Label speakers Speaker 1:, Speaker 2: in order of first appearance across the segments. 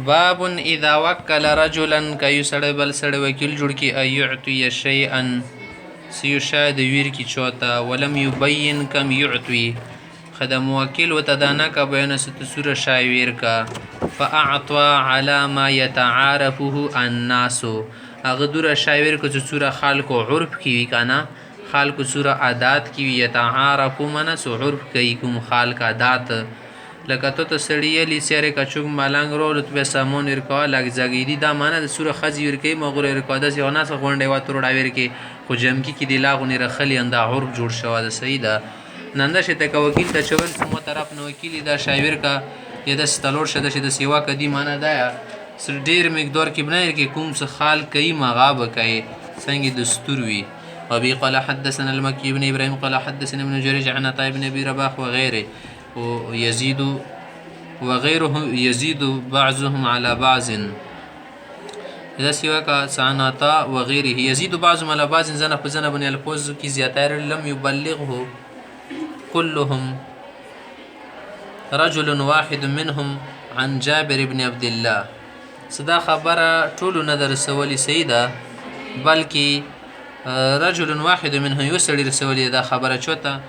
Speaker 1: باب اذا وکل رجلا که یو سړی بل سړی وکیل جوړ کي ان یعطي شیئا سیو شاید ویر کی چوتا ولم یبین کم یعطي خد موکل و تدانا کا بیان ست سور شاویر کا فاعطى على ما يتعارفه الناس اغه دور شاویر کو سور خلق عرف کی وی کنا خلق سور عادات کی یتعارف من سو عرف کی کوم خلق عادات لکه ته سړی لی سره کچوک ملنګ رول تو سامون ورکا لګ زګیدی دا معنی د سوره خزی ورکی مغره ورکا د یو ناس غونډه و تر ډاویر کی خو جم کی دی لاغونی رخلی انده عرب جوړ شو د سیدا ننده شته ک وکیل ته چول مو طرف نو وکیل دا شاعر کا یا د ستلور شده شده سیوا کدی معنی دا سر ډیر مقدار کې بنای کی کوم څه خال کای مغاب کای څنګه دستور وی وبي قال حدثنا المكي بن ابراهيم قال حدثنا ابن جريج عن عطاء بن ابي رباح وغيره ويزيد وغيره يزيد بعضهم على بعض اذا سواك سعناتا وغيره يزيد بعضهم على بعض زنا فزنا بن الفوز کی زیاتر لم يبلغه كلهم رجل واحد منهم عن جابر بن عبد الله صدا خبره ټول نظر سوالي سيده بلکې رجل واحد منهم يسر رسولي دا خبره چوتا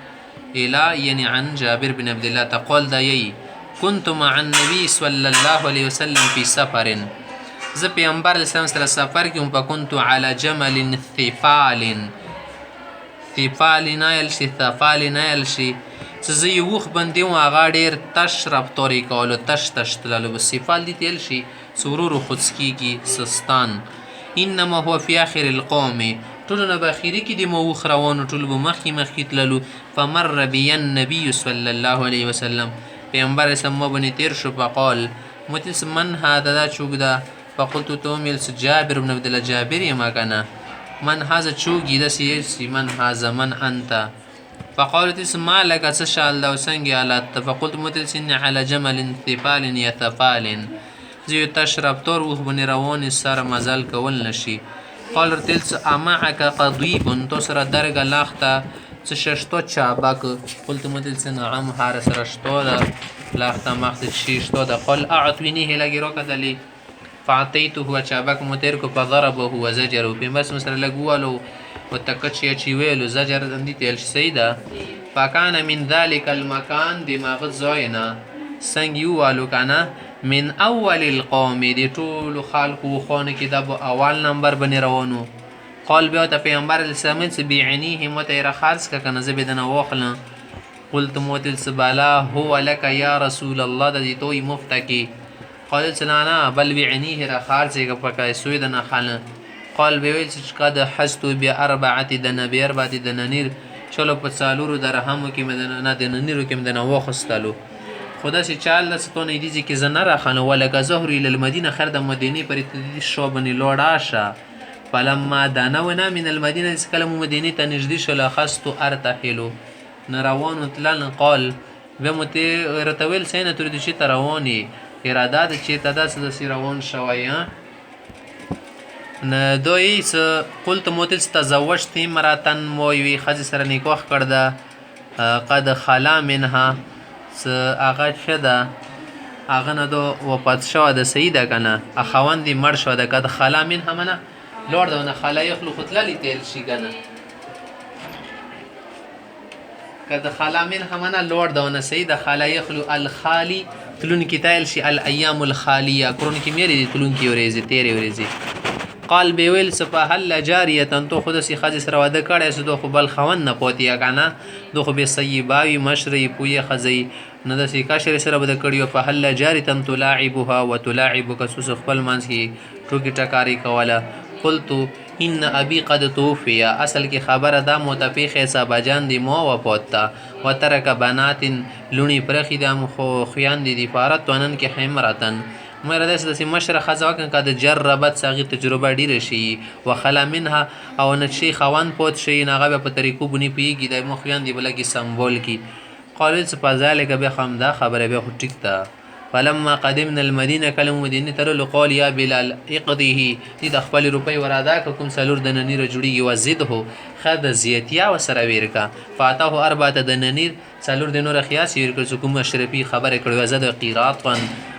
Speaker 1: الى يعني عن جابر بن عبد الله تقول دا يي كنت مع النبي صلى الله عليه وسلم في سفر ز پیغمبر اسلام سره سفر کې په كنت على جمل ثفال نایل شي ثفال نایل شي زه یو خ بندي او هغه ډیر تشرب توري کولو تش تللو صفال دي تل شي سرور خدسکی کی سستان انما هو في اخر القوم ټول نه باخيري کې د موخ روانو ټول به مخي تللو فمر بي النبي صلى الله عليه وسلم پیغمبر اسلام باندې تیر شو فقال متس من هذا دا چوک دا فقلت تومل جابر بن عبد الله جابر ما كان من هذا چوک دا سي من هذا من انت فقالت اسم لك تشاء الله وسنجي على فقلت متس على جمل ثفال يثفال زي تشرب تور وخ بن روان سر مزل کول نشي قال ارتلس امعك قضيب تسر درج لاخته ششتو چابک قلت مدلس نعم حارس رشتو دا لاخته مخت شیشتو دا قال اعطونيه لگی رو کدلی فعطيته هو چابک متر کو فضربه وزجره بمس مسر لگوالو وتکچی چویلو زجر اندی تل سیدا فكان من ذلك المكان دماغ زوینا سنگیو والو کانا من اول القوم دی ټول خلقو خون کې د اول نمبر بنی روانو قال بیا ته پیغمبر اسلام سبيعنيه متير خالص کنه زبدنا واخلا قلت موتل سبالا هو لك يا رسول الله د دې توي مفتکی قال سنانا بل بيعنيه را خالص کپکای سویدنا خاله قال بيويل قد حست باربعه دنبير بعد دنانير چلو په سالورو درهم کې مدنه دنانيرو کې مدنه واخستلو خدا سي چال لستونه دي چې زنه را خانه ولکه زهري للمدينه خر د مدينه پر شوبني لوړاشه فلما دانونا من المدينه سکلم مدينه ته نږدې شول خستو ارتحلو نروان تلل قال بمته رتویل سینه تر دې چې ترواني اراده د چې تداس د سیروان شویا نه دوی س قلت موتل تزوجت مراتن موي خځ سره نکاح کړدا قد خلا منها س اغه شدا اغه نه دو وپات شو د سیده کنه اخوان دي مر شو د قد خلا منها منه لورد ونه خلا يخلق تللی تل شي کنه قد خلا منها منه لورد ونه سیده خلا يخلق الخالي تلون کتایل شي الايام الخاليه قرون کې مېری تلون کې ورېزي تیرې ورېزي قال بيويل سفهل جاريه تو خود سي خاص سره واده کړي سو دو خو بل خوند نه پوتیا کنه دو خو به سيباوي مشري پوي خزي نه د سي کاشر سره بده کړيو په هل جاري تم تلاعبها وتلاعبك سوس خپل مانس کی ټوکی ټکاری کوله قلت ان ابي قد توفي اصل کی خبره دا متفق حساب جان دی مو و پوتا وترک بنات لونی پرخی د خو خيان دي فارت ونن کی حمرتن مېره د مشره خزا کن کده جربت صغیر تجربه ډیره شي وخلا منها او نشي خوان پوت شي نغه په طریقو بني پیږي د مخیان دی بلکې سمبول کی قالل سپازاله کبه خمدا خبره به ټیک تا فلما قدمنا المدینه کله مدینه ته رالو قال یا بلال اقضیه دې د خپل روپۍ ور ادا که کوم څلور دنانیره جوړېږي وزده ښه د زیاتیا ورسره ویر کا فاتحه اربعه دنانیر څلور د نوره خیاس ویر کړ چې کوم اشرفي خبره کړې وه زه د قیراطا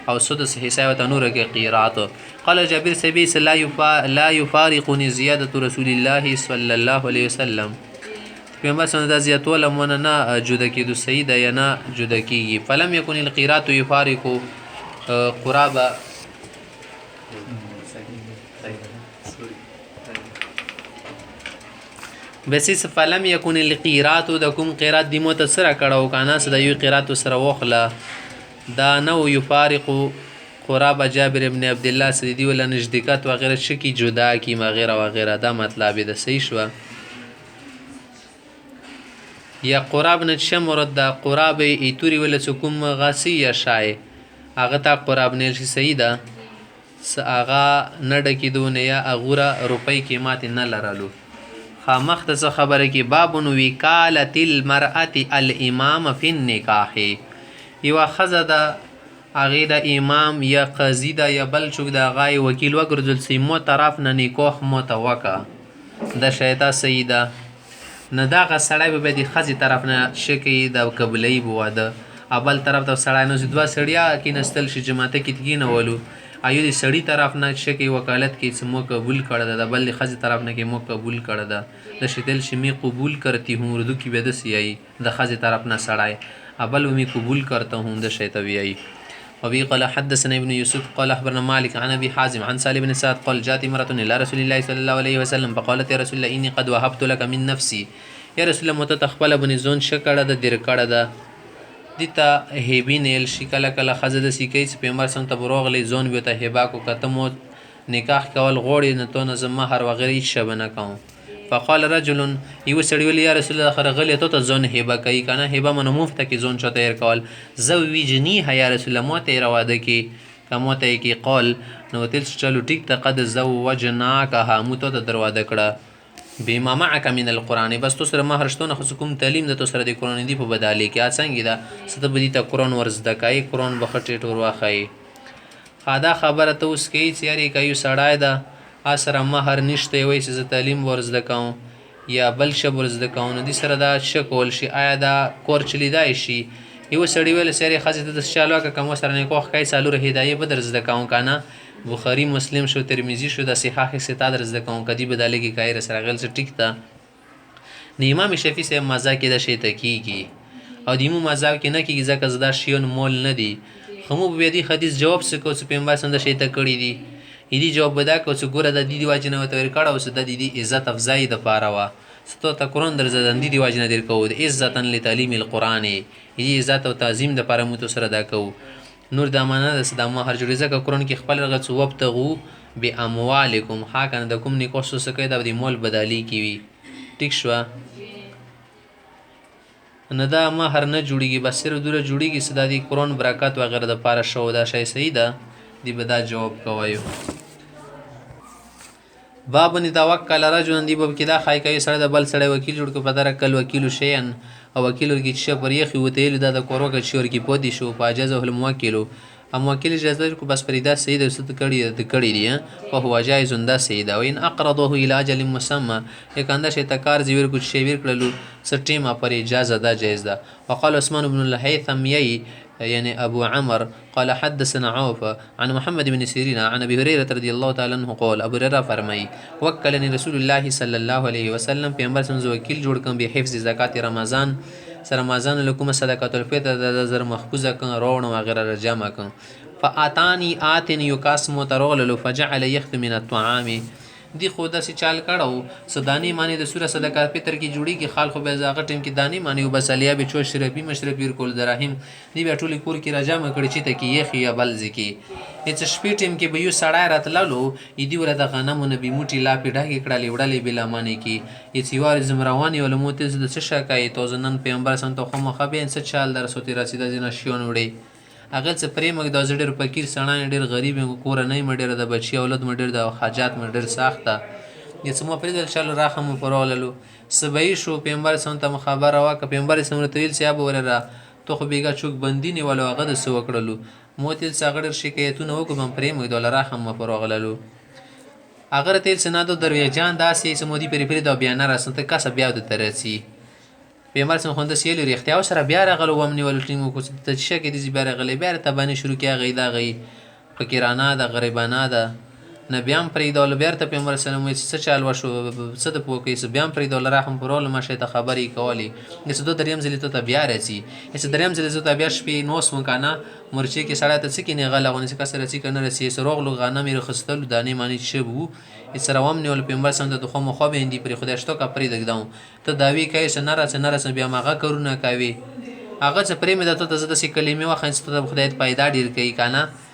Speaker 1: او سدس حصه ورته نوره کې قیراط قال جابر سبیس لا یفارقني زیادة رسول الله صلی الله علیه وسلم پیغمبر صلی الله علیه زیاتول مون نه جدا کېدو سیده یا نه جدا کېږي فلم یکن القیراط یفارق قرابه بسیس فلم یکن القیراط د کوم قیراط دی متصره کړه کنه صد یو قیراط سره وخله دا نو یفارق قرابه جابر ابن عبد الله سیدی ولا نجدکات وغیرہ شکی جدا کی وغیرہ وغیرہ دا مطلب د صحیح شو یا قراب نه چې مراد د قراب ایتوري ولا کوم غاسی یا شای هغه ته قراب نه شي سیده هغه نډه کېدونه یا اغوره روپۍ کې ماته نه لرلو خامخ ته خبره کې باب وکالت المرأة الامام فی النکاح یو خزه د هغه د امام یا قاضی د یا بل څوک د غای وکیل وګرځول سی مو طرف نه نکاح متوکا د شیطان سیده نه دغه سړی به د ښځې طرف نه شکی د قبلۍ به واده بل طرف ته سړی نو دوه سړیا کېنستل شي جماعته کې کېنولو ایو د سړي طرف نه شکی وکالت کې چې مو قبول کړه ده د بل د ښځې طرف نه کې مو قبول کړه ده د شتل شي می قبول کرتی ہوں اردو کې به داسې یایي د ښځې طرف نه سړی بل می قبول کرتا ہوں د شیطه ویایي وبه قال حدثنا ابن يوسف قال اخبرنا مالك عن ابي حازم عن سالم بن سعد قال جاءت امراه الى رسول الله صلى الله عليه وسلم فقالت يا رسول الله اني قد وهبت لك من نفسي یا رسول الله متتخبل بن زون شکړه د در کړه ده دته هیبینل شکل کله خزه د سیکي پیغمبر سم ته بروغلی زون به ته هبا کو کتمو نکاح کول غوړي نه تو نه مہر وغیرہ شبنه کوم فقال رجل یو سړی ویل یا رسول الله خرغلی ته زون هبه کوي کنه هبه من مفت کی زون چته ير کول زوجنی یا رسول الله مو ته رواده کی کومته کی قال نو تل چلو ټیک ته قد زوجناک مو ته دروازه کړه بما معك من القران بس تو سره مہر شتونه خو کوم تعلیم د تو سره د قران دی په بدالي کې څنګه دا ست بدی ته قران ورزده کوي قران بخټه ټور واخی خادا خبره ته اوس کی چې کوي سړای دا اسره مہر نشته وای چې تعلیم ورزده کوم یا بل شب ورزده کوم دي سره دا شکول شي آیا دا کور چلیدای شي یو سړی ویل سره خاصه د شالو کا کوم سره نه کوخ کای سالو هدايه به درزده کوم کنه بخاری مسلم شو ترمذی شو د صحاح ستاد درزده کوم کدی بداله کی کای سره غل څه ټیک تا نه امام شافعی سے مزه کې د شی تکیږي او دیمو مزه کې نه کیږي ځکه زدا شیون مول نه دی خمو به دی حدیث جواب سکو چې پیغمبر سند شی ته کړی دی دې جواب بدا کو چې ګوره د دې واجنه وتور کړه او د دې عزت افزای د پاره وا ستو ته قران درزدن دې واجنه در کو د عزتن لتعلیم القران دې عزت او تعظیم د پاره مو سره دا کو نور د امانه د صدامه هر جوړه ځکه قران کې خپل رغت وبتغو باموالکم حقا د کوم نیکو سکه د مول بدالی کی وی ټیک شو نه دا مہر نه جوړیږي بس سره دوره جوړیږي صدا دی قران برکات وغیرہ د پاره شو دا شی صحیح ده دی بدا جواب کوایو باب ان توکل رجل دی باب کدا خای کوي سره د بل سره وکیل جوړ کو پدره کل وکیل شین او وکیل ورکی چې پر یخي وتیل د کوروګه شور کی پودي شو پاجازه الموکل ام وکیل اجازه کو بس فریدا سید ست کړي دی په هو جایز انده سید او ان اقرضه الى اجل مسمى یکانده شي تکار زیور کو شی ویر کړلو سټیما پر اجازه دا جایز ده وقال عثمان بن الهيثم يعني أبو عمر قال حدثنا عوف عن محمد بن سيرين عن أبي هريرة رضي الله تعالى عنه قال أبو هريرة فرمي وكلني رسول الله صلى الله عليه وسلم في أمر سنز وكيل جوړ کم به حفظ زکات رمضان رمضان لكم صدقات الفطر د زر مخبوزه کن رون وغيره جمع کن فاتاني آتن يقاسم ترول فجعل يخت من الطعام دی خود سي چال کړو سدانی معنی د سوره صدقات فطر کی جوړی کی خال خو به زاغه ټیم کی دانی معنی وبسالیا به چو شربی مشربی کول دراهم دی به ټولی کور کی راجا مکړی چې ته کی یخ یا بل زکی اڅ شپې ټیم کی به یو سړی راتللو ایدی ور د غنمونه به موټی لا پیډه کړه وړلې بلا معنی کی اڅ یوار زمروانی ول موت د څه شکای توزنن پیغمبر سنت خو مخبه ان څه چال در سوتی رسیدا جن شیون وړي اگر څه پرېمګ د زړه فقیر سړی ډېر غریب کور نه مډیر د بچي اولاد مډیر د حاجات مډیر ساخته یڅ مو پرې د چل راخم پروللو سبای شو پیغمبر سنت خبر وا ک پیغمبر سنت ویل سی ابو وررا ته خو بېګا چوک بندي نیولو هغه د څه وکړلو مو تیل څه هغه ډېر شکایتونه وکړو من پرېمږدو له راخم مه پر راغللو هغه تیل څه نادو درویجان داسې څه مودي پرې پرېږده او بیا نه راسم ته کسه بیا ورته رسي پیغمبر صلی الله علیه وسلم ویلي رښتیا سره بیا راغلو وم نیولو ټینګ وکړو چې ته شکه دي بیا راغلی بیا راته باندې شروع کړي هغې د هغې فقیرانه ده غریبانه ده نه بیا هم پرېږدولو بیا ورته پیغمبر صلی الله علیه وسلم وایي چې څه چال وشو څه د پوه کوي بیا هم پرېږدولو راخم پرولو ماشی ته خبرې کولې چې دو دریم ځلې ته بیا راځي چې دریم ځلې زه ته بیا شپې نوس مو که نه مرچې کې سړی ته څه کینې غل غونې چې کس رسي که نه رسي چې روغلو غنم یې راخیستلو دانې مانې شب وو سره وم نیولو پیغمبر صلی الله علیه وسلم ته خو مخوا بهندي پرې خدای شتو که پرېږدم ته دعوې کوې چې نه راسه نه راسه بیا هم هغه کارونه کوې هغه څه پرېمېده ته ته زه داسې کلمې وښیم چې ته د خدای پیدا ډېر کوي که نه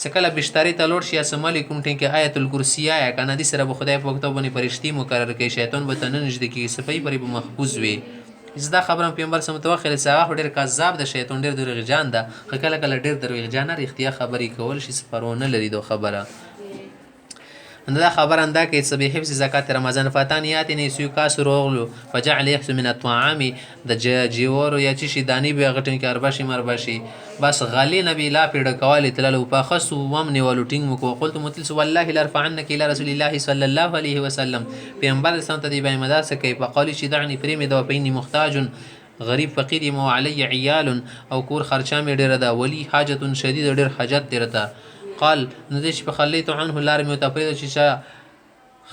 Speaker 1: چې کله بشتري ته لوړ شي یا څه ملي کوم ټینګ کې آیت الکرسي آیا که نه دې سره به خدای په کتاب باندې فرښتې مقرر کوي شیطان به ته نه نږدې کېږي صفایي پرې به محفوظ وي زه دا خبره هم پیغمبر صلی الله علیه وسلم ته وښیله چې هغه خو ډېر کذاب ده شیطان ډېر دروغجان ده خو کله کله ډېر دروغجانه رښتیا خبرې کول شي څه پروا نه لري دا خبره دا خبر انده کې چې به حفظ زکات رمضان فاتانیات نه سو کاس روغلو فجعل يحسن من الطعام د جیورو یا چې شي دانی به غټن کې اربشي مربشي بس غلی نبی لا پیډ کواله تللو فخص ومن ولټینګ مکو قلت متل والله لرفعنك الى رسول الله صلى الله عليه وسلم پیغمبر سنت دی به مدار سکه په قال شي دعني پریم دا پینی محتاج غریب فقیر مو علی عیال او کور خرچا می ډیره دا ولی حاجت شدید ډیر حاجت درته قال ندیش په خلیت عنه لار مې تپرید چې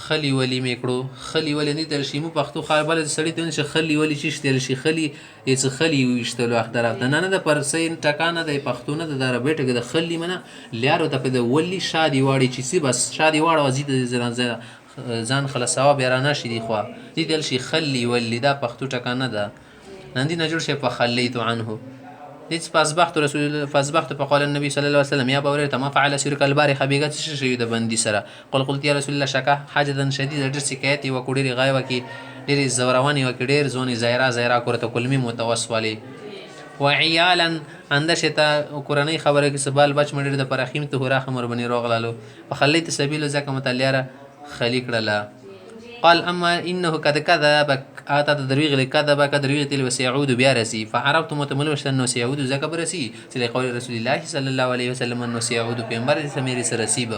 Speaker 1: خلی ولی میکړو خلی ولی نه تل شي مو پښتو خبره سړی ته چې خلی ولی چې تل شي خلی یې خلی وشتلو اختر نه نه د پرسین ټکانه د پښتو نه د دره بیٹه د خلی منه لیارو ته په ولی شادي واړي چې سی بس شادي واړه وزید ځان خلاصاو بیرانه شي دی خو دې تل شي خلی ولی دا پښتو ټکانه ده نن دې نه جوړ شي په خلیت عنه دې فازبخت رسول فازبخت فقال النبي صلى الله عليه وسلم يا ابا هريره ما فعل سيرك البارحه بيغت شي د بندي سره قلت يا رسول الله شکا حاجه شديد ډېر شکایت او کوډيري غایو کې ډېر زورواني او ډېر زوني زایرا کورته کلمي متوسولي وعيالا اندشته قرآنی خبره کې سبال بچ مډر د پرخیم ته هورا خمر بني روغلالو فخليت سبيل زکه متلیره خلیق للا قال اما انه قد كذب آتا درویغ لکذب کدرویغ تل وسيعود بیا رسی فعرفت متملوش انه سيعود زکه برسی چې قول رسول الله صلی الله علیه وسلم انه سيعود پیغمبر سمیر سرسیب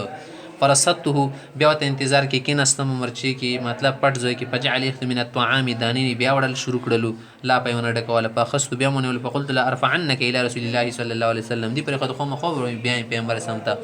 Speaker 1: فرصدته بیا ته انتظار کې کیناستم مرچی کې مطلب پټ ځای کې فجعل يخ من الطعام دانین بیا وړل شروع کړلو لا پېونه ډکواله فخست بیا مونږ ول فقلت لا ارفعنك الى رسول الله صلی الله علیه وسلم دی پر خو خبر بیا پیغمبر سمتا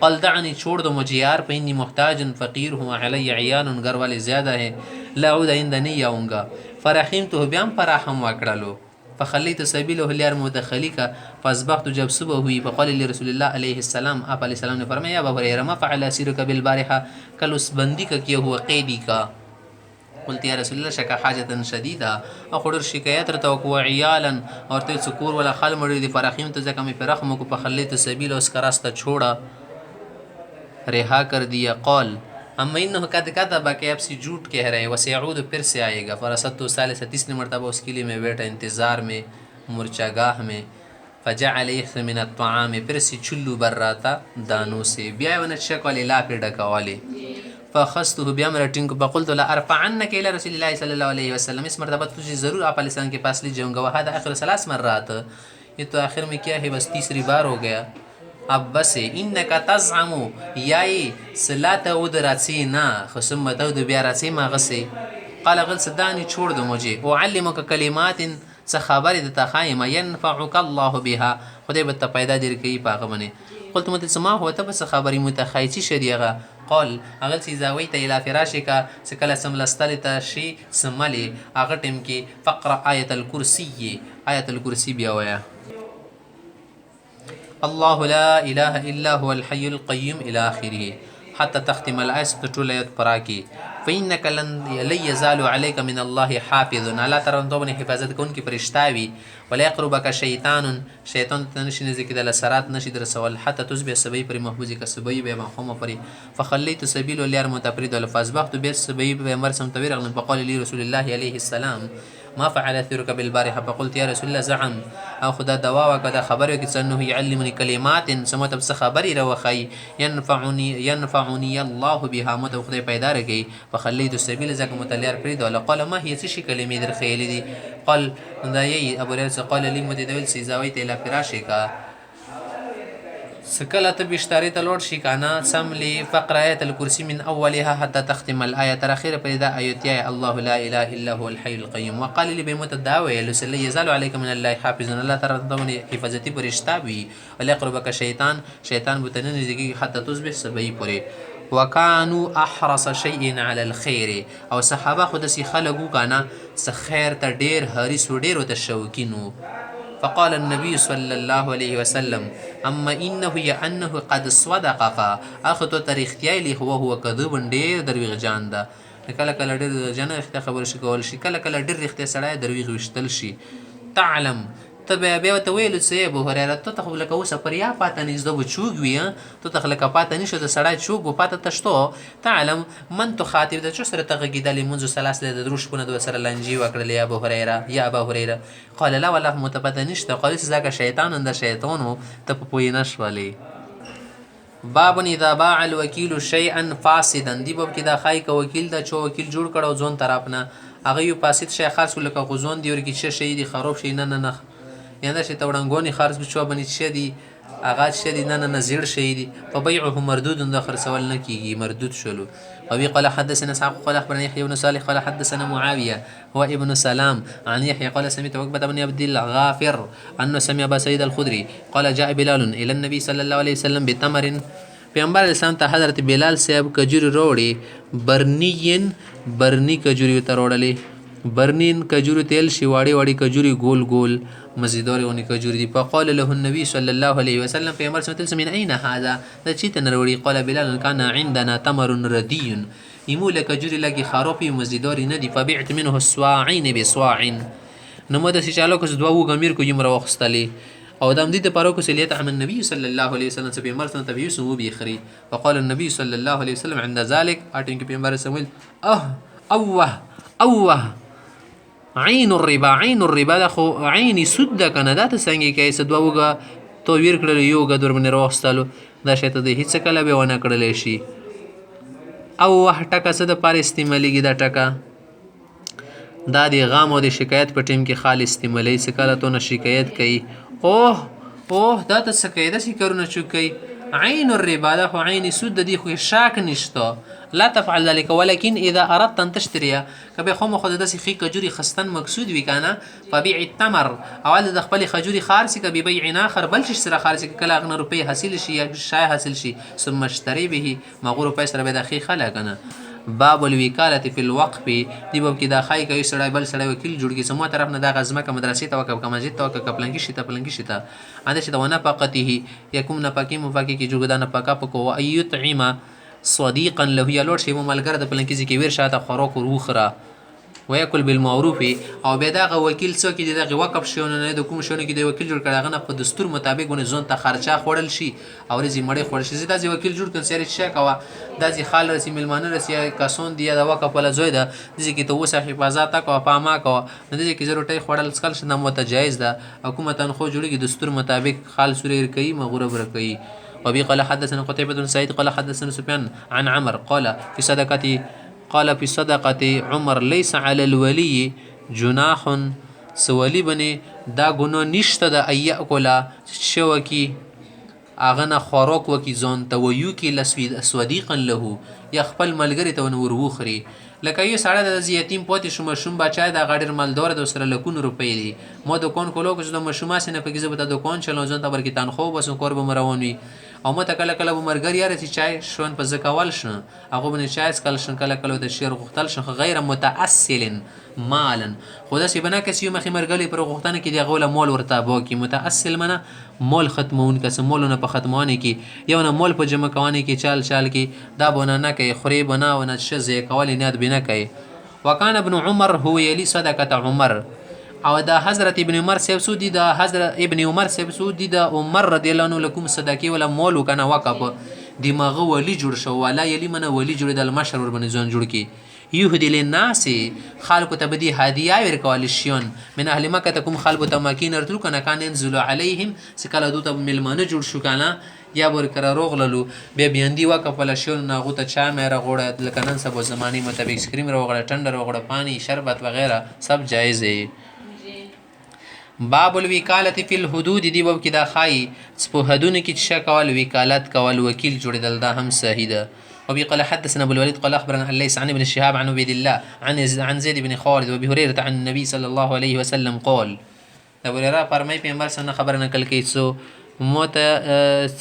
Speaker 1: قال دعني छोड़ दो मुझे यार فإني محتاج فقير हूँ علي عيال घर वाले ज्यादा है لا اعود عند नहीं आऊँगा فرحمته بیا فراحم وکړلو فخلیت سبیله لیار مدخلی کا فاصبحت جب صبح हुई فقال لرسول الله علیہ السلام آپ علیہ السلام نے فرمایا ابا هريره ما فعل اسيرك بالبارحه کل اس بندی کا کیا ہوا قیدی کا قلت یا رسول الله شکا حاجتا شدیدا اخور شکایت رتا کو عیالا اور ته سکور ولا خال مړي دي فرحیم ته ځکه مې فرحم کو فخلیت سبیل اس کا راستہ چھوڑا رہا کر دیا قال اما انه قد كذب کہ اب سے جھوٹ کہہ رہے وسيعود پھر سے آئے گا فرصت ثالث تیسری مرتبہ اس کے لیے میں بیٹھا انتظار میں مرچا گاہ میں فجعل يحث من الطعام پھر سے چلو بر رہا تھا دانوں سے بیا ون شکل لا پھر ڈکا والے فخسته بامر ٹنگ بقلت لا ارفعنك الى رسول الله صلی اللہ علیہ وسلم اس مرتبہ تجھے ضرور آپ علیہ السلام کے پاس لے جاؤں گا وهذا اخر 3 مرات یہ تو آخر میں کیا ہے بس تیسری بار ہو گیا اب بس انك تزعم یای صلات ودراتینا خصم تود بیارتی ما غسی قال غل صدانی چھوڑ دو مجھے اعلمك کلمات څه خبرې د تخایم ينفعك الله بها خدای به ته پیدا در کوي پاغه باندې قلت مت سما هو ته بس خبرې متخایچی شریغه قال اغل سی زاوی ته اله فراشک سکل سملستل ته شی سملی اغه ټیم کې فقره آیت الکرسی بیا ویا الله لا اله الا هو الحي القيوم الى اخره حتى تختم الآية تطولت پراکی فإنك لن يزال عليك من الله حافظ الله تعالی تو باندې حفاظت کوونکی فرشتاوي ولا يقربك شیطان تنشي نزدیک د لسرات نشي در سوال حتى تصبح سبي پر محفوظ کا سبي به مخوم پر فخليت سبيل اليار متفرد الفاصبحت به سبي به مرسم توير فقال لي رسول الله عليه السلام ما فعل اثرك بالبارحه فقلت يا رسول الله زعم او خدا دوا وکړه دا خبره کې څنګه يعلمني كلمات سمته بس خبري راوخی ينفعني الله بها مت خدای پیدا رکی فخليت السبيل زکه متلیار پرې دوله قال ما هي څه کلمې در خېلې دي قال دا یي ابو هريره قال لي متدول سيزاوي ته لا فراشك سکله ته بشتاری ته لوړ شي کنه سم لی فقره آیت الکرسی من اولها حتى تختم الايه تر اخره پیدا آیت یا الله لا اله الا هو الحي القيوم وقال لي بمتداوي لسلی يزال عليك من الله حافظ الله ترى ضمن حفاظتي فرشتہ وي ولا يقربك شیطان بتنن زگی حتى تصبح سبي پوری وكانوا احرص شيء على الخير او صحابه خود سي خلقو کنه س خیر ته ډیر حریص و ډیر ته شوقینو فقال النبي صلى الله عليه وسلم اما انه قد صدقك اخذ تاریختیای لی هو کذب ډیر دروغ جان ده کله کله ډیر جن اخته خبر شي کول شي کله کله ډیر اخته سړی دروغ وشتل شي تعلم تبع بیا ته ویل سه ابو هريره ته تخبل کو سپریا پاته نږدې بچوګ وی ته تخلک پاته نشو د سړی چوب پاته تشتو تعلم من تو خاطب د چو سره تغیدل منذ ثلاث له دروش پونه د سره لنجي وکړل یا ابو هريره یا ابو هريره قال لا والله متبته نشته قال زکه شیطان اند شیطانو ته پوی نشولي باب اذا باع الوكيل شيئا فاسدا دی باب کې دا خای کو وکیل دا چو وکیل جوړ کړو ځون طرفنه هغه یو فاسد شي خاص لکه غزون دی ورکی شي دی خراب شي نه یعنی چې توړنګونی خارج بچو بنی چې دی اغاز شدی نه زیر شي دی فبيعه مردود د خرڅول نه کیږي مردود شلو او قال حدثنا اسحاق قال اخبرني يحيى بن صالح قال حدثنا معاويه هو ابن سلام عن يحيى قال سمعت عقبه بن عبد الغافر انه سمع ابا سعيد الخدري قال جاء بلال الى النبي صلى الله عليه وسلم بتمر پیغمبر اسلام ته حضرت بلال صاحب کجوري روړي برني کجوري ته روړلې برنین کجوري تیل شي واړي کجوري ګول مزیدار ونی کجوري دي فقال له النبي صلى الله عليه وسلم پیغمبر صلی الله علیه وسلم من اين هذا د چیت نروړي قال بلال كان عندنا تمر ردي يمول کجوري لګي خروپي مزیدار نه دي فبعت منه الصواعين بصواع نو مده سي چالو کس دواو غمیر کو یم راوخستلی او دام دي پارو کو سلیت عن النبي صلى الله عليه وسلم سبي مرتن تبي سو بيخري فقال النبي صلى الله عليه وسلم عند ذلك اتين پیغمبر سمول اوه عين الربا دا خو عين سود کنه دا ته څنګه کې سدوغه تو ویر کړل یو غدور من راوستلو دا شته د هیڅ کله به ونه کړل شي او ټکه څه د پاره استعماليږي دا ټکه دا د غام او د شکایت په ټیم کې خالص استعمالي څه کله ته نه شکایت کوي اوه دا ته څه کوي دا څه کارونه چوکي عين الربا دا خو عين سود دی خو شاک نشته لا تفعل ذلك ولكن اذا اردت ان تشتري کبه خو مخه د سخي کجوري خستن مقصود وی کنه فبيع التمر اول د خپل خجوري خارسي کبه بيع اخر بل شي سره خارسي کله غن روپي حاصل شي یا شای حاصل شي ثم اشتري به مغرور پیسې به د اخي خلا کنه باب الوکاله فی الوقف دی باب کې دا خای کوي سړی بل سړی وکیل جوړ کی سمو طرف نه دا غزمه ک مدرسې ته وک مسجد ته وک پلنګی شته انده چې دا ونه فقته یکم نه پاکي مفاکی کی جوړ دا نه پاکا پکو ايطعم صديقا له یا لوړ شی ملګر د پلنګی کې ویر شاته خوراک وروخره وياكل بالمعروف او به دا وکیل څوک دی دغه وقف شونه نه د کوم شونه کې دی وکیل جوړ کړه غنه په دستور مطابق ونه ځون ته خرچه خوړل شي او رزي مړې خوړل شي دا ځي وکیل جوړ کړي سری شي کوا دا ځي خال رسي ملمانه رسي کاسون دی دا وقف ولا زوی دا ځي کې ته وسه حفاظت کو پاما کو نه دي کې ضرورت خوړل سکل شنه متجایز ده حکومت خو جوړي دستور مطابق خال سوري کوي مغرب ور کوي وبي قال حدثنا قتيبة بن سعيد قال حدثنا سفيان عن عمر قال في صدقة عمر ليس على الولي جناح سوالي بني دا گناه نشته دا ايأكل شوكي اغنى خوراك وكي زون تويوكي لسوديقا له يخبل ملګری ته ونور وخري لکه یو سړی د یتیم پاتې شو مشوم بچای د غاډر مالدار د سره لکون روپۍ دي مو دکان کولو چې د مشومه سینه په کیسه به دکان چلو ځون ته ورکی تنخو بس کور به مروانوي او مته کله کله به مرګر یاره چې چای شون په زکوال شنه هغه بنه چای سکل شن کله کله د شیر غختل شن غیر متأصل مالا خدا سی بنا کسی مخې مرګلی پر غختنه کې دی غول مول ورته بو کې متأصل منه مول ختمون کس مول نه په ختمونه کې یو نه مول په جمع کوانه کې چال کې دا بونه نه کوي خوري بنا ونه شزه کول نه بنا کوي وکان ابن عمر هو یلی صدقه عمر او دا حضرت ابن عمر سیب سودی دا حضرت ابن عمر سیب سودی دا عمر رضی الله عنه لكم صدقه ولا مول کنه وقف دماغه ولی جوړ شو ولا یلی منه ولی جوړ د مشر ور باندې ځون جوړ کی یهدي للناس خلکو ته به دې هدیه ورکولی شیون من اهل مکه ته کوم خلکو ته مکې نه راتلو که نه کان ینزل علیهم چې کله دوی ته میلمانه جوړ شو که نه یا به ورکره روغللو بیا بیندي وکپله شیون نه هغو ته چا مې راغوړه لکه نن سبا زمانې مطابق سکریم راوغوړه ټنډه راوغوړه پانی شربت وغیره سب جایز دی باب الوکالت فی الحدود دی باب کې دا ښایي چې په حدونو کې چې کول وکالت کول وکیل جوړېدل دا هم صحیح ده وبه قال حدثنا ابو الوليد قال اخبرنا الليث عن ابن شهاب عن عبيد الله عن زيد بن خالد وابي هريره عن النبي صلى الله عليه وسلم قال ابو هريره فرمای پیغمبر صلی الله خبر نقل کوي سو موت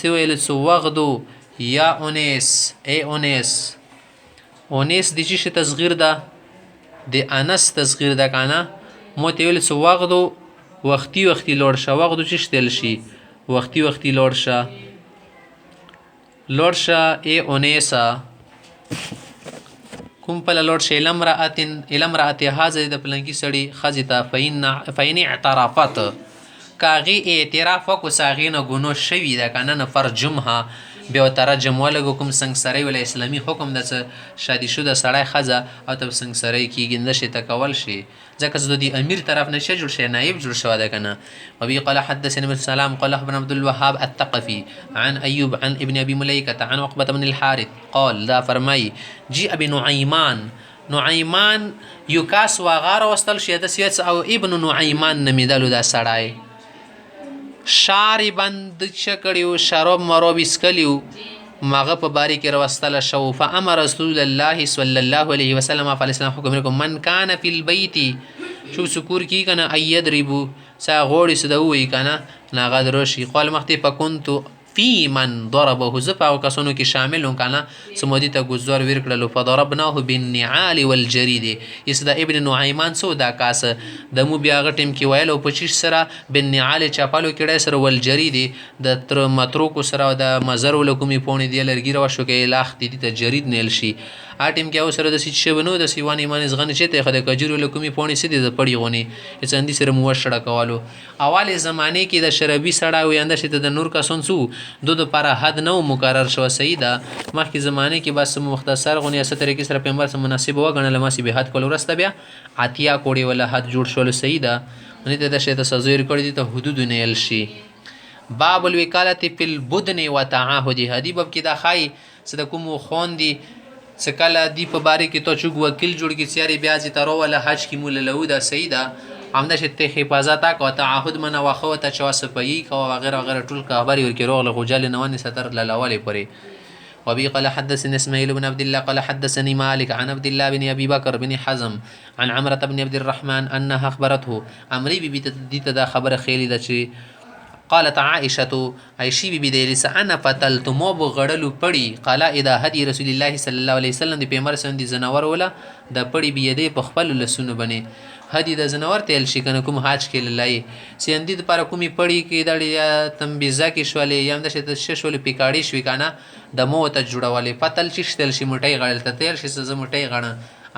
Speaker 1: سویل سو وغدو یا اونیس ای اونیس د چی تصغیر ده د انس تصغیر ده کنه موت ویل سو وغدو وختي لوړ شه وغدو چی شتل شي وختي لوړ شه ای اونیسا کوم په لوړ شه الامرأت هذا د پلنګي سړی خزتا فین اعترافات کاغي اعتراف کو ساغینه ګونو شوی ده کنه نه فرجمها بیا ترجم ولګو کوم سنگسری ول اسلامي حکم د شادي شوه سړی خزه او تب سنگسری کیږي نشه تکول شي ځکه زه د امیر طرف نشه جوړ شي نائب جوړ شو ده کنه وبي قال حدثنا ابن سلام قال اخبرنا عبد الوهاب الثقفي عن ايوب عن ابن ابي مليكه عن عقبه بن الحارث قال ذا فرمای جاء نعيمان یوکاس واغار واستل شي د سیاس او ابن نعيمان نمیدلو دا سړی شاری بند چکړیو شراب مراب اسکلیو ماغه په باری کې راوستل شو فامر رسول الله صلی الله علیه وسلم فالاسلام حکم لكم من کان فی البیت شو سکور کی کنه ایدربو سا غوړی سدوي کنه ناغد روشي قال مختی فكنت فی من ضربه زفا او کسونو کې شامل کنه سمودی ته گزار ورکړلو فضربناه بالنعال والجرید اسدا ابن نعیمان سو دا کاس د مو بیا غټم کې ویلو 25 سره بالنعال چاپالو کې سره والجرید د تر متروک سره د مزر ولکمی پونی دی لرګی را شو کې لاخ دي ته جرید نیل شي اټیم کې اوسره د سچ بنو د سیوانی ایمان زغن چې ته خدای کجور لکمی پونی سدي د پړی غونی چندي سره مو شړه کولو اواله زمانه کې د شرابي سړا وینده شته د نور کسون سو دو پر حد نو مقرر شو سیدا مخکې زمانه کې بس مختصر غونی اسه طریقې سره پیغمبر سره مناسب وګڼل ما سی به حد کول ورسته بیا اتیا کوړي ولا حد جوړ شول سیدا نه د شه د سزویر کړی ته حدود نه ال شي باب الوکالت فی البدن وتعاهد هدی باب کې دا خای صد کوم خوندي سکاله دی په باره کې تو چوک وکیل جوړ کې سیاري بیا زی تر ولا حج کې مولا لودا سیدا همدا شته حفاظت او تعهد من واخو ته چا سپي او وغیرہ وغیرہ ټول خبري ورکې روغله غجال نواني ستر لاولې پري وبي قال حدثني اسماعيل بن عبد الله قال حدثني مالك عن عبد الله بن ابي بكر بن حزم عن عمرة بن عبد الرحمن انها اخبرته امري بي دي ته خبر خيلي ده چې قالت عائشه عائشي بي دي لس انا فتلت مو بغړلو پړي قال اذا هدي رسول الله صلى الله عليه وسلم دي پیغمبر سند زناور ولا د پړي بي دي په خپل لسونو بني هدي د زناور تل شي کنه کوم حاج کې لای سيندي د پر کومي پړي کې د تنبيزا کې شولې یم د شته شولې پیکاړي شوي کنه د مو ته جوړولې فتل شتل شي مټي غړل ته تل شي ز مټي غړه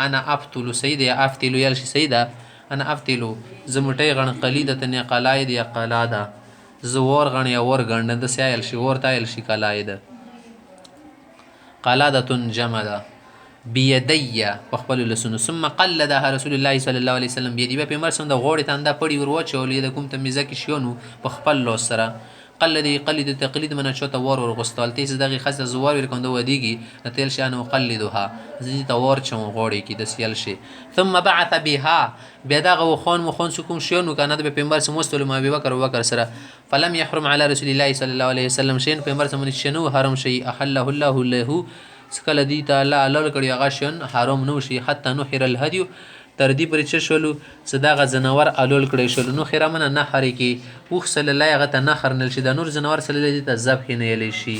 Speaker 1: انا افتل سيد افتل يل شي سيدا انا افتل ز مټي غړ قليده تن قلاید یا قلاده زور غنی اور غند د سایل شي ور تایل شي قلاید قلاده جمدا بيدي خپل لسن ثم قلدها رسول الله صلى الله عليه وسلم بيدي په مرسند غوړی تنده پړی ور وچولې د کوم تمیزه کې شونو په خپل لوس سره قلد تقلید من شوته ور غستال تیز دغه خاصه زوار ور کوند ودیږي تل شان مقلدها زی تور چون غوړی کې د سیل شي ثم بعث بها بيدغه خون مخون سکم شونو کنه د پیغمبر سمستل ما ابي بکر سره فلم يحرم على رسول الله صلى الله عليه وسلم شين پیغمبر سم شنو حرم شي احله الله له سکل دی تعالی الله کړي هغه شن حرام نو شي حتی نحر الهدي تر دې پر چې شولو صداغه زناور الول کړي شولو نو خیره من نه حري کې وخ صلی الله هغه ته نه خرنل شي د نور زناور صلی الله ته ذبح نه یلی شي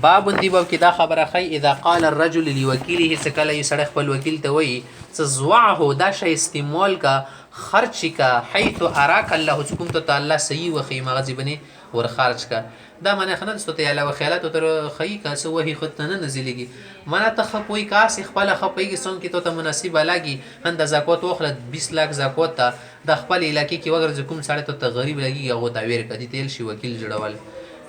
Speaker 1: باب دی باب کې دا خبره خی اذا قال الرجل لوکیله سکل یسړ خپل وکیل ته وای زوعه دا شی استعمال کا خرچ کا حيث اراك الله حکم ته تعالی صحیح و خی مغزی بنی ور خرج کا دا معنی خنن ستو علاوه خیالات تر خی کا سو وਹੀ خدنه نزلېږي معنی ته خپوي کاس خپل خپيږي سم کې ته مناسب لاګي هند زکات وخله 20 لک زکات ته د خپل علاقې کې وګر کوم سړی ته غریب لګي هغه تعویر کدي تل شي وکیل جوړول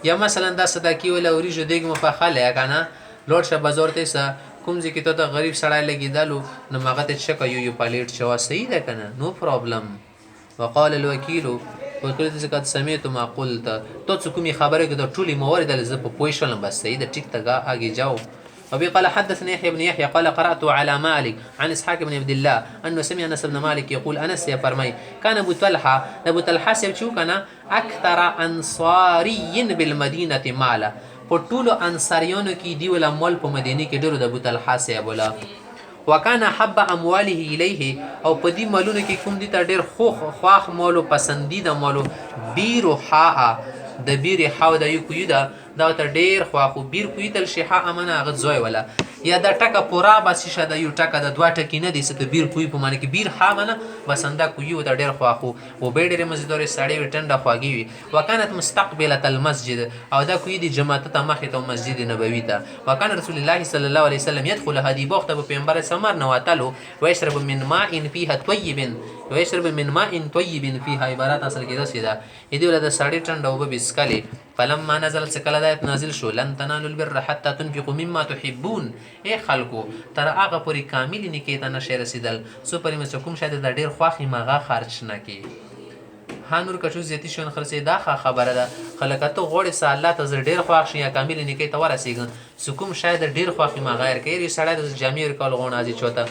Speaker 1: یا مثلا دا صدا کې ولا اوریجو دیګ مفخله کنه لوړ شه بازار ته کوم ځای کې ته د غریب سړی لګېدلو نو هغه ته چکه یو پلیټ شوه صحیح ده که نه نو پرابلم وقال الوکیل وکیل ته قد سمعت ما قلت تو څه کومې خبرې کې د ټولې موارد زه په پوه شولم بس صحیح ده ټیک ته آگے جاؤ وبه قال حدثنا يحيى بن يحيى قال قرأت على مالك عن اسحاق بن عبد الله انه سمع انس بن مالك يقول انس يا فرمي كان ابو طلحه سيبچو كان اكثر انصاري بالمدينه مالا په ټولو انصاریانو کې دی ولا مال په مدینه کې ډیرو د ابو طلحه صاحب ولا وکانه حب امواله الیه او په دې مالونو کې کوم دي ته ډیر خواخ مالو پسندیده مالو بیرو حا د بیر حا د یو کوی دا ته ډیر خواخو بیر کوی تل شي حا امنه غ زوی ولا یا د ټکه پورا بس شته یو ټکه د دوه ټکی نه دي ست بیر کوی په معنی کې بیر حا منه بسنده کوی ته ډیر خواخو او به ډیر مزدوري سړی وټنده خواږي وي وکانت مستقبله المسجد او دا کوی دی جماعت ته مخه ته مسجد نبوي ته وکانه رسول الله صلی الله علیه وسلم يدخل هذه بوخت په پیغمبر سمر نواتلو ويشرب من ماء فيها طيب ويشرب من ماء طيب فيها عبارت اصل کې رسیدا دې ولدا سړی ټنده او بسکلی فلما نزل سکل دایت نازل شو لن تنالوا البر حتى تنفقوا مما تحبون ای خلکو تر هغه پورې کامل نیکۍ ته نشئ رسېدل څو پورې مې کوم شاید د ډېر خوښې مغه خرچ نه کړي ها نور کچو زیاتي شون خرڅې دا خبره ده خلک ته غوړې سه الله ته زه ډېر خوښ شي یا کامل نیکۍ ته ورسېږم څو کوم شاید ډېر خوښې مغه یې کوي سړی د جامې ورکول غوڼه ازي چوته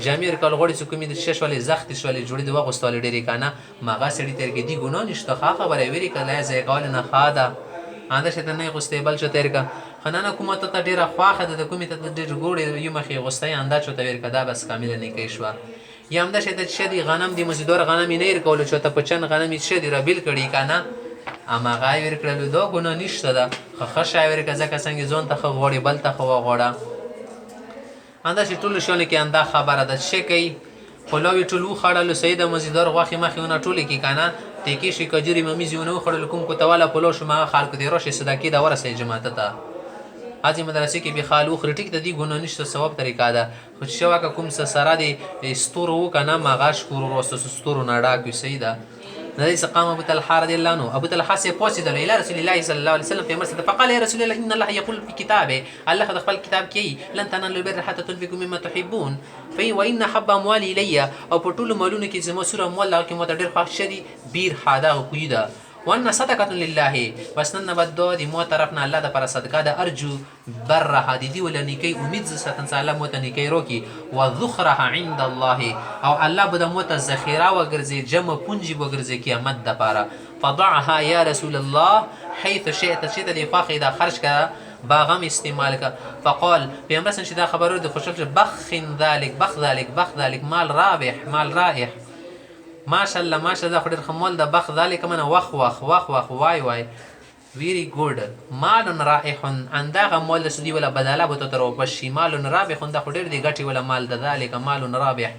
Speaker 1: جامې ورکول غوړې څو کومې د شش ولې زختې شولې جوړې د وغوستولې ډېرې کنه مغه سړي ترګې دی ګناه نشته ښه خبره ویري کله ځای کول نه ښه ده انده شته نه غوستې بل چته ورکا خنانه کومه ته ډیره خواخه د کومې ته ډیر ګوړې یو مخې غوستې انده چته ورکا دا بس کامل نه کوي شو یا هم د شته شدي غنم دی مزدور غنم نه ورکول چته په چن غنم شدي ربیل کړي کنه اما غای ورکړلو دا ګناه نشته ده خه شاعر کزه څنګه ځون ته غوړې بل ته غوړه انده چې ټول شونه کې انده خبره ده شي کوي خلاوی ټول وخړل سید مزیدار غوخي مخونه ټول کې کنه تکی شي کجوري ممیزونه خړل کوم کو تواله پلو شما خلکو دی روشه صدقې دا ورسې جماعت ته اځي مدرسې کې به خالو خرټیک د دې ګونو نشته ثواب طریقه ده خو شوا کوم سره دی استورو کنه مغاش کورو رسو استورو نډا کوي سیدا نبی سقام ابو طلحه رضی الله عنه ابو طلحه سے پوښتنه د رسول الله صلی الله علیه وسلم پیغمبر صلی فقال یا رسول الله ان الله يقول في كتابه الله قد خپل کتاب کې لن تنالوا البر حتى تنفقوا مما تحبون فی وان حب اموال الی او په ټول مالونو کې زمو سره اموال کې متډر خوښ شدي بیر حدا کوي دا وان صدقه لله وسنن بدو دی مو طرفنا الله د پر صدقه د ارجو بر حدیدی ولنیکی امید ستن سلام متنیکی روکی وذخرها عند الله او الله بده مت ذخیره وګرځي جمع پونجي وګرځي قیامت د پاره فضعها یا رسول الله حيث شئت دی فاخي دا خرج کا باغم استعمال کا فقال پیغمبر چې دا خبرو د خوشل بخن ذلك مال رابح مال رائح ماشاء الله خډر خمول د بخ ذلك من وخ وای ویری ګډ مال رائح اندغه مال سدي ولا بداله بوته تر وبشي مال رابح د خډر دی غټي ولا مال د ذلك مال رابح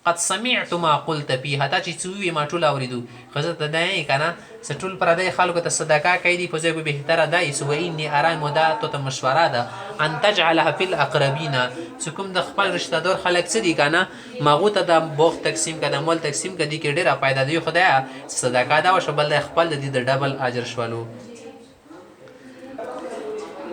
Speaker 1: قد سمعت ما قلت فيها تا چې څوی ما ټول اوریدو خزه ته دای کنه سټول پر دای خلکو ته صدقه کوي په ځای به بهتره دای سو اني ارای مودا ته مشوره ده ان تجعلها في الاقربين چې کوم د خپل رشتہ دار خلک څه دي کنه ماغو ته د بوخ تقسیم کده مول تقسیم کدي کې ډیره پیدا دی خدای صدقه دا وش بل خپل د ډبل اجر شوالو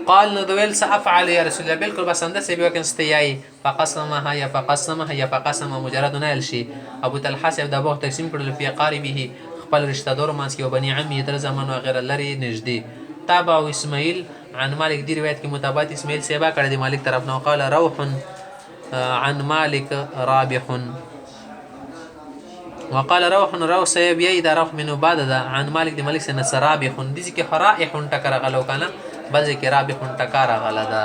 Speaker 1: قال ندویل سافعل یا رسول الله بالکل بسنده سی بیا کنستیای فقسمها مجرد نال شي ابو طلحه سی د بوخ تقسیم کړل په قاربه خپل رشتہ دار مانس کې وبني عمي تر زمان او غیر لري نږدې تابع اسماعیل عن مالک دی روایت کې متابعت اسماعیل سیبا کړی دی مالک طرف نو قال روح عن مالک رابح وقال روح سيب يد روح من بعد عن مالک دی مالک سن سرابح دي کې حرائح ټکر غلو کنه بلځ کې رابح ټکر غلدا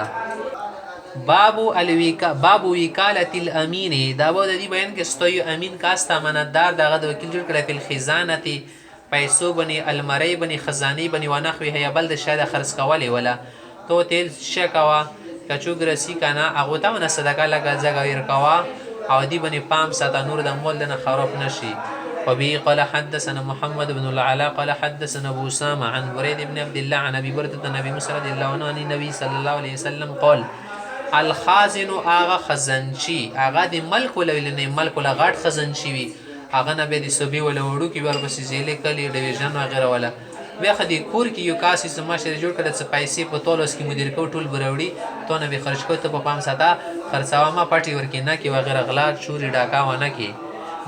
Speaker 1: باب وکالت الامین دا به د دې بیان کې ستوي امین کاسته امانتدار دغه د وکیل جوړ کړی په خزانه پیسو بني المری بني خزاني بني ونحوه هي بل د شاده خرڅ کولې ولا تو تل شکوا کچوګرسی کنه هغه ته ونه صدقه لګا ځګویر کوا او دی بني پام ساته نور د مول نه خراب نشي وبه قال حدثنا محمد بن العلاء قال حدثنا ابو اسامه عن بريد بن عبد الله عن ابي برده النبي رضي الله عنه عن النبي صلى الله عليه وسلم قال الخازن اغا خزنچی اغا د ملک ولولنه ملک ولا غټ خزنچی وی اغه نه به د سبي ولا وړو کې ورپسې زیلې کلی ډیویژن وغیرہ ولا بیا خو دې کور کې یو کاس چې ما شری جوړ کړه څه پیسې په تولوس کې مدیر کو ټول بروړي تو نه به خرج کو ته په پام ساته خرڅاوه ما پټي ورکې نه کې وغیرہ غلا چوری ډاکا ونه کې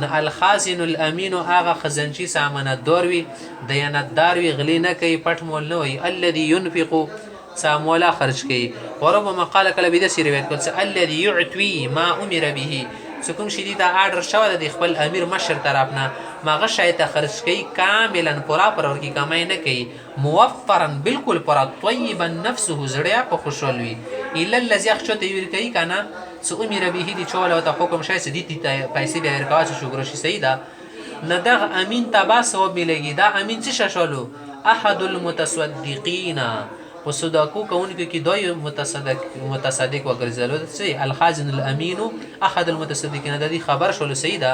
Speaker 1: نه الخازن الامین هغه خزنچی سامانتدار وي دیانتدار وي غلی نه کوي پټ مول نه وي الذي ينفق سامولا خرج کوي وربما قال کله بده سی روایت کړه الذي يعطي ما امر به څوک شي دا آرډر شوی د خپل امیر مشر طرف نه ماغه شای ته خرج کوي کاملا پورا پر ورکی کمای نه کوي موفرا بالکل پورا طیبا نفسه زړیا په خوشحال وي الا الذي يخشى وير کوي کنه سو امیر به دي چول او ته حکم شای سدي پیسې به ورکوا چې شکر شي سیدا نه دغه امین تبا ثواب ملګي دا امین څه ششلو احد المتصدقین وصدقو کونکو کې دوی متصدق وګرځلو چې الخازن الامین احد المتصدقین د دې خبر شول سیدا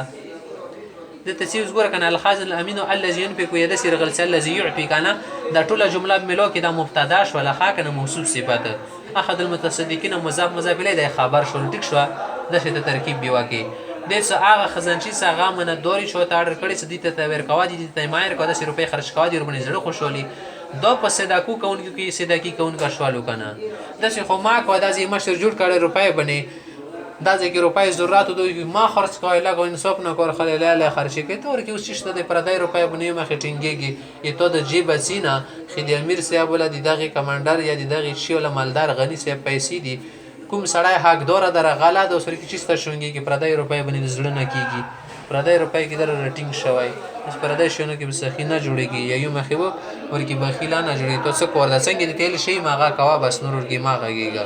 Speaker 1: د تسیوز ګور کنه الخازن الامین الذي ينفق يدسر غلس الذي يعطي کنه دا ټوله جمله ملو کې دا مبتدا شو لخوا کنه موصوف صفت احد المتصدقین مضاف الیه د خبر شول ټیک شو د شته ترکیب دی واکي د څه هغه خزانچی څنګه من دوري شو ته اډر کړی چې د ته ور کوا دي ته مایر کو 10 روپۍ خرج کوا دي وربنې زړه خوشحالي دو په صداقو کونکو کې صداقي کونکو شوالو کنه د څه خو ما کو د ازي مشر جوړ کړي روپۍ بنې دا ځکه روپۍ ضرورت دوی ما خرج کوي لا کو انصاف نه کور خلل له خرج کې تور کې اوس چې د پردای روپۍ بنې مخ ټینګيږي ته د جیب سینا خدي امیر صاحب ول دي دغه کمانډر یا دغه شی ول مالدار غنی صاحب پیسې دي کوم سړی حق دور در غلا د سر کې چیسته شونګي کې پردای روپۍ بنې زړه نه کیږي پردای روپۍ کې در رټینګ شوی اس پردای شونه کې بسخی نه جوړيږي یا یو مخې وو ورکی بخیلا نه جوړي ته څه کور د څنګه د تیل شي ماغه کوا بس نور ورکی ماغه کیږي